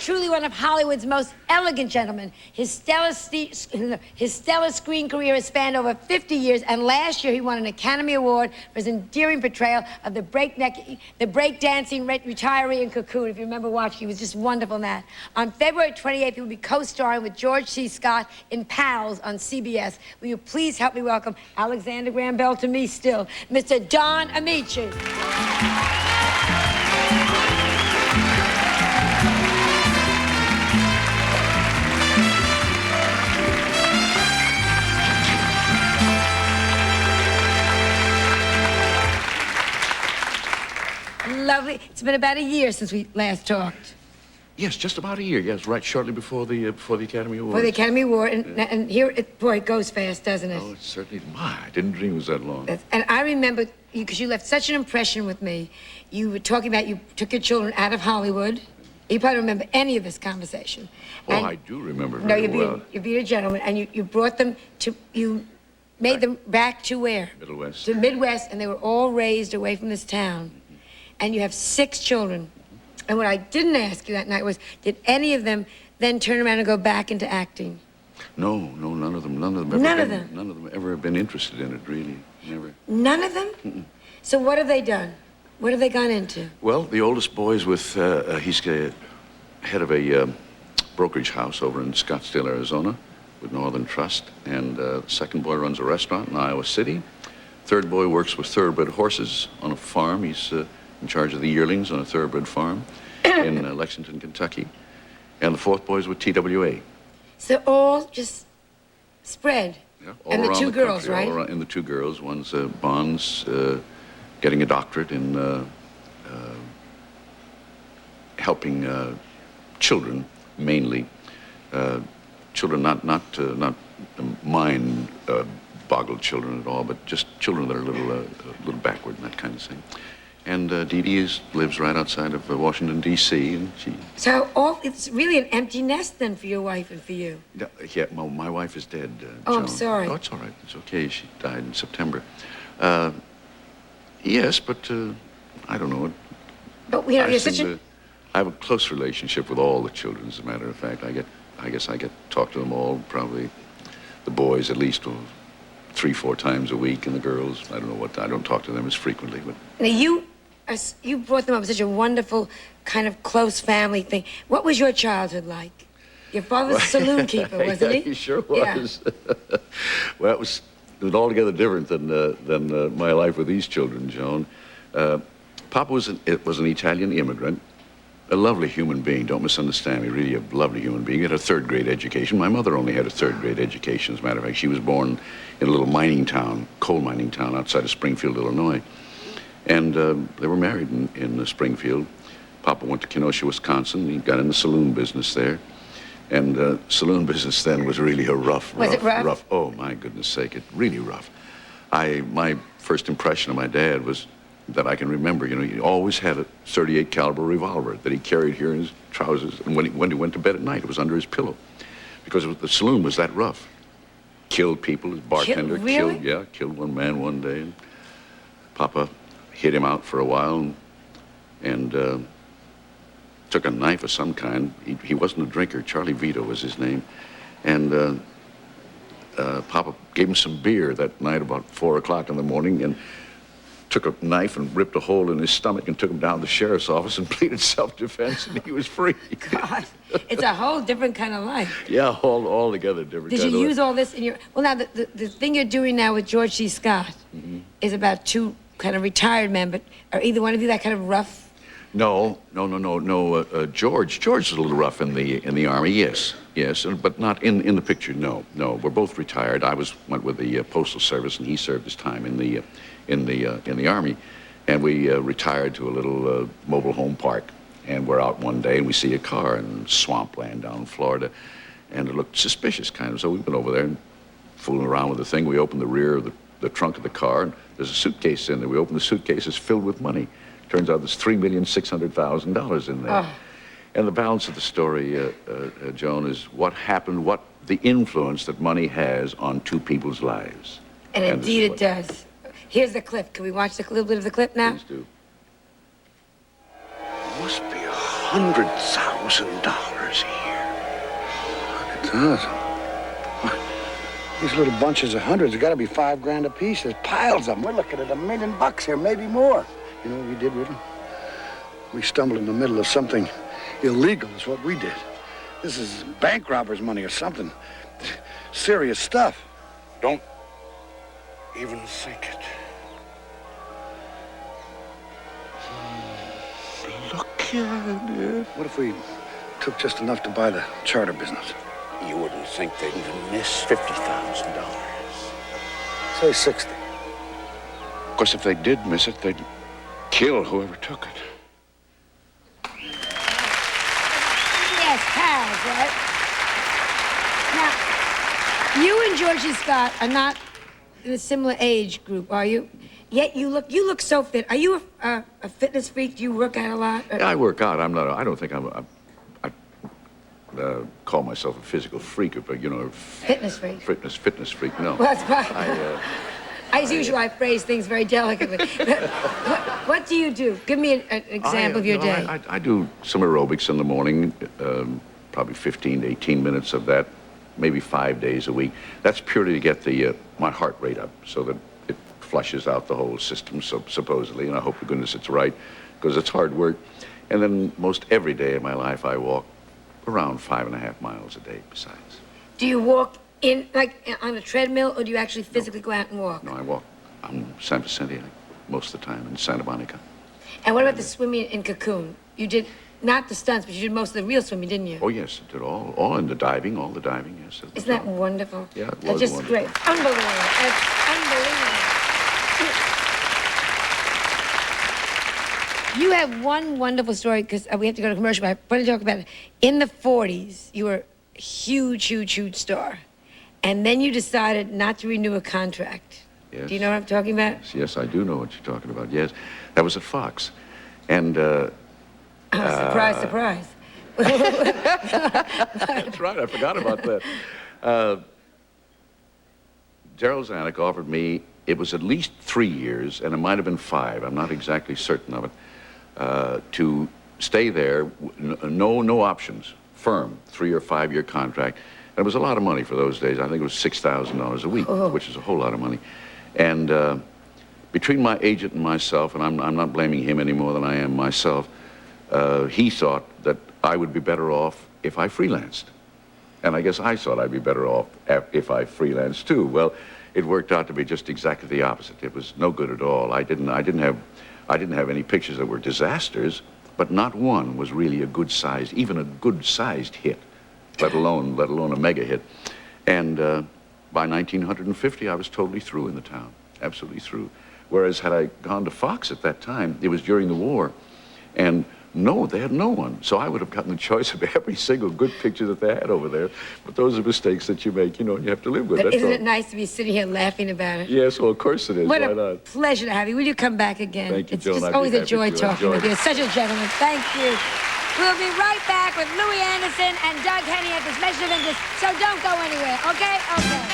truly one of Hollywood's most elegant gentlemen. His stellar screen career has spanned over 50 years, and last year he won an Academy Award for his endearing portrayal of the breakdancing retiree in Cocoon. If you remember watching, he was just wonderful in that. On February 28th, he will be co-starring with George C. Scott in Pals on CBS. Will you please help me welcome Alexander Graham Bell, to me still, Mr. Joan Ameche. Lovely. It's been about a year since we last talked. Yes, just about a year. Yes, right shortly before the Academy Award. For the Academy Award, and here, boy, it goes fast, doesn't it? Oh, it certainly. I didn't dream it was that long. And I remember because you left such an impression with me. You were talking about you took your children out of Hollywood. You probably remember any of this conversation. Oh, and I do remember no, very well. You're being a gentleman, and you brought them to made them back to where? Middle West. To Midwest, and they were all raised away from this town. And you have 6 children. And what I didn't ask you that night was, did any of them then turn around and go back into acting? No, none of them. None of them ever have been interested in it, really. Never. None of them? Mm-mm. So what have they done? What have they gone into? Well, the oldest boy's with, he's head of a brokerage house over in Scottsdale, Arizona, with Northern Trust. And the second boy runs a restaurant in Iowa City. Third boy works with thoroughbred horses on a farm. He's in charge of the yearlings on a thoroughbred farm in Lexington, Kentucky. And the fourth boy's with TWA. So all just spread? Yeah, all and around the 2 girls, country, right? All around, and the 2 girls. One's Bond's getting a doctorate in helping children, mainly. Children, not mind-boggled children at all, but just children that are a little backward and that kind of thing. And Dee Dee lives right outside of Washington, D.C., and she... So it's really an empty nest then for your wife and for you? Yeah, my wife is dead, Oh, Joan. I'm sorry. Oh, it's all right. It's okay. She died in September. Yes, but I don't know. But you know, you're such a... I have a close relationship with all the children, as a matter of fact. I guess I get to talk to them all, probably the boys at least 3-4 times a week, and the girls, I don't know what, I don't talk to them as frequently, but... Now, you brought them up with such a wonderful, kind of close family thing. What was your childhood like? Your father's a saloon keeper, wasn't he? He sure was. Yeah. Well, it was altogether different than my life with these children, Joan. Papa was an Italian immigrant, a lovely human being. Don't misunderstand me. Really a lovely human being. He had a 3rd-grade education. My mother only had a 3rd-grade education, as a matter of fact. She was born in a little mining town, coal mining town outside of Springfield, Illinois. And they were married in Springfield. Papa went to Kenosha, Wisconsin. He got in the saloon business there. And saloon business then was really a rough. Was it rough? Oh, my goodness sake, really rough. My first impression of my dad was that I can remember, you know, he always had a .38 caliber revolver that he carried here in his trousers. And when he went to bed at night, it was under his pillow. Because the saloon was that rough. Killed people, his bartender really? killed one man one day. And Papa hid him out for a while and took a knife of some kind. He wasn't a drinker. Charlie Vito was his name. And Papa gave him some beer that night about 4 o'clock in the morning and took a knife and ripped a hole in his stomach and took him down to the sheriff's office and pleaded self-defense, and he was free. God, it's a whole different kind of life. Yeah, altogether different Did kind you of use life. all this in your... Well, now, the thing you're doing now with George C. Scott is about 2 kind of retired men, but are either one of you that kind of rough? No. George was a little rough in the Army, yes, but not in the picture, no. We're both retired. I went with the Postal Service, and he served his time in the Army, and we retired to a little mobile home park, and we're out one day, and we see a car in swampland down in Florida, and it looked suspicious, kind of, so we went over there and fooling around with the thing. We opened the rear of the trunk of the car, and there's a suitcase in there. We opened the suitcase, it's filled with money. Turns out there's $3,600,000 in there. Oh. And the balance of the story, Joan, is what happened, what the influence that money has on 2 people's lives. And indeed it does. Here's the clip. Can we watch a little bit of the clip now? Please do. Must be $100,000. $6,000. These little bunches of hundreds have got to be $5,000 apiece. There's piles of them. We're looking at $1 million here, maybe more. You know what we did with them? We stumbled in the middle of something illegal is what we did. This is bank robbers' money or something. Serious stuff. Don't even think it. Look at it. What if we took just enough to buy the charter business? You wouldn't think they'd miss $50,000. Say 60. Of course, if they did miss it, they'd kill whoever took it. Yes, pals, right? Now, you and Georgie Scott are not in a similar age group, are you? Yet you look so fit. Are you a fitness freak? Do you work out a lot? Yeah, I work out. I don't think I call myself a physical freak, but you know, Fitness freak. Fitness freak. No. Well, that's fine. As usual, I phrase things very delicately. What do you do? Give me an example of your day. I do some aerobics in the morning, probably 15 to 18 minutes of that, maybe 5 days a week. That's purely to get my heart rate up so that it flushes out the whole system, supposedly, and I hope to goodness it's right, because it's hard work. And then most every day of my life, I walk around 5.5 miles a day besides. Do you walk on a treadmill, or do you actually physically go out and walk? No, I walk on San Vicente most of the time in Santa Monica. And what about the swimming in Cocoon? You did, not the stunts, but you did most of the real swimming, didn't you? Oh, yes, I did all in the diving, yes. Isn't that wonderful? Yeah, it was That's just wonderful. great. Unbelievable. It's unbelievable. You have one wonderful story, because we have to go to commercial, but I want to talk about it. In the 40s, you were a huge, huge, huge star. And then you decided not to renew a contract. Yes. Do you know what I'm talking about? Yes, I do know what you're talking about, yes. That was at Fox. And, Surprise, surprise. That's right, I forgot about that. Darryl Zanuck offered me, it was at least 3 years, and it might have been 5, I'm not exactly certain of it, to stay there, no options, firm, 3 or 5 year contract. And it was a lot of money for those days. I think it was $6,000 a week, which is a whole lot of money. And between my agent and myself, and I'm not blaming him any more than I am myself, he thought that I would be better off if I freelanced. And I guess I thought I'd be better off if I freelanced too. Well, it worked out to be just exactly the opposite. It was no good at all. I didn't have any pictures that were disasters, but not one was really a good-sized, even a good-sized hit, let alone a mega hit. And by 1950, I was totally through in the town, absolutely through. Whereas had I gone to Fox at that time, it was during the war, and no, they had no one. So I would have gotten the choice of every single good picture that they had over there. But those are mistakes that you make, you know, and you have to live with. But that's isn't all. it nice to be sitting here laughing about it? Yes, well, of course it is. What Why a not? pleasure to have you. Will you come back again? Thank you, It's Joan. just I'd be always a happy joy to. talking Enjoy. with you. Such a gentleman. Thank you. We'll be right back with Louis Anderson and Doug Henny at this Measure of Interest. So don't go anywhere, okay? Okay.